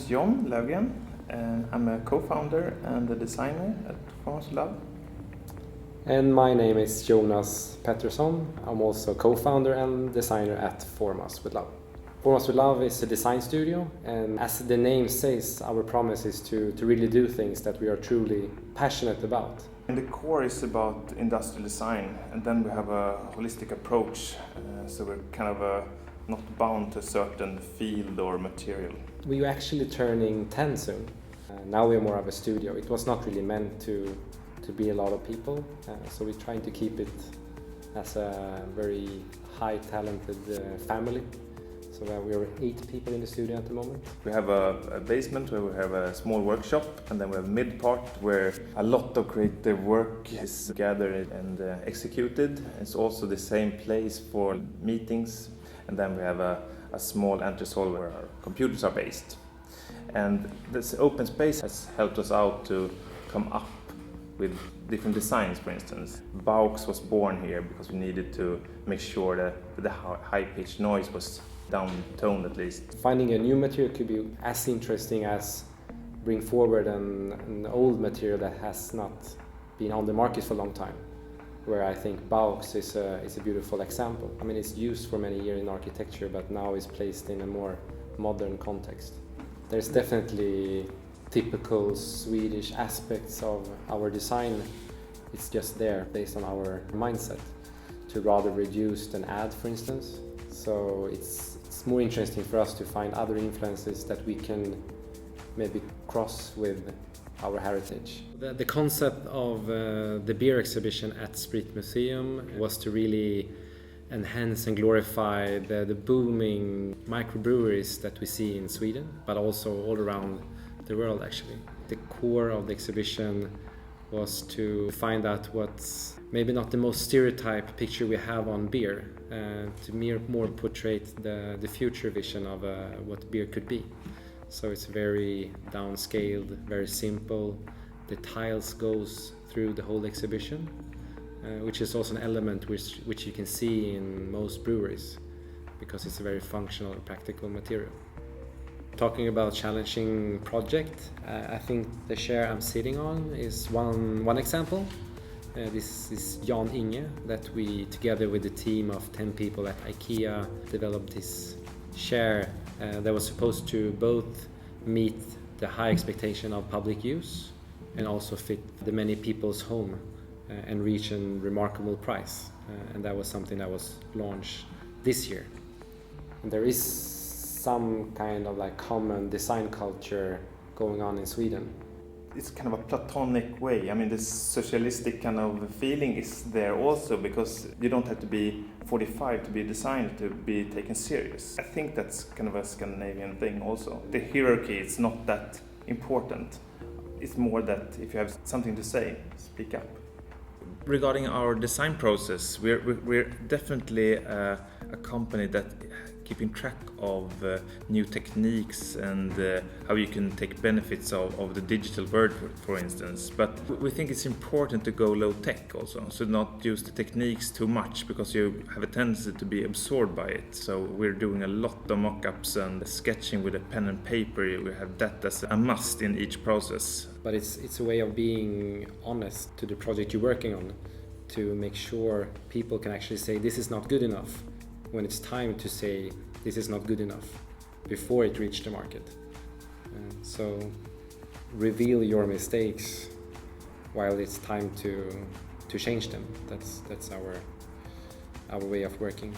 is John Löfgren, and I'm a co-founder and a designer at Formas Lab. And my name is Jonas Pettersson. I'm also co-founder and designer at Formas with Love. Formas with Love is a design studio, and as the name says, our promise is to really do things that we are truly passionate about. And the core is about industrial design, and then we have a holistic approach, so we're kind of not bound to a certain field or material. We're actually turning 10 soon. Now we're more of a studio. It was not really meant to be a lot of people, so we're trying to keep it as a very high talented family. So we're 8 people in the studio at the moment. We have a basement where we have a small workshop, and then we have a mid part where a lot of creative work is gathered and executed. It's also the same place for meetings, and then we have a small entresol where our computers are based. And this open space has helped us out to come up with different designs. For instance, Baux was born here because we needed to make sure that the high-pitched noise was down-toned at least. Finding a new material could be as interesting as bring forward an old material that has not been on the market for a long time, where I think Baux is a beautiful example. I mean, it's used for many years in architecture, but now is placed in a more modern context. There's definitely typical Swedish aspects of our design. It's just there based on our mindset to rather reduce than add, for instance. So it's more interesting for us to find other influences that we can maybe cross with our heritage. The concept of the beer exhibition at Spritmuseum was to really enhance and glorify the booming microbreweries that we see in Sweden, but also all around the world actually. The core of the exhibition was to find out what's maybe not the most stereotype picture we have on beer, to more portray the future vision of what beer could be. So it's very downscaled, very simple. The tiles goes through the whole exhibition, which is also an element which you can see in most breweries, because it's a very functional, practical material. Talking about challenging project, I think the chair I'm sitting on is one example. This is Jan Inge, that we, together with a team of 10 people at IKEA, developed this chair that was supposed to both meet the high expectation of public use and also fit the many people's home and reach a remarkable price. And that was something that was launched this year. And there is some kind of like common design culture going on in Sweden. It's kind of a platonic way. I mean, this socialistic kind of feeling is there also, because you don't have to be 45 to be a designer to be taken serious. I think that's kind of a Scandinavian thing also. The hierarchy is not that important. It's more that if you have something to say, speak up. Regarding our design process, we're definitely a company that keeping track of new techniques and how you can take benefits of the digital world, for instance. But we think it's important to go low tech also, so not use the techniques too much, because you have a tendency to be absorbed by it. So we're doing a lot of mock-ups and sketching with a pen and paper. We have that as a must in each process. But it's a way of being honest to the project you're working on, to make sure people can actually say this is not good enough when it's time to say this is not good enough before it reached the market. So reveal your mistakes while it's time to change them. That's our way of working.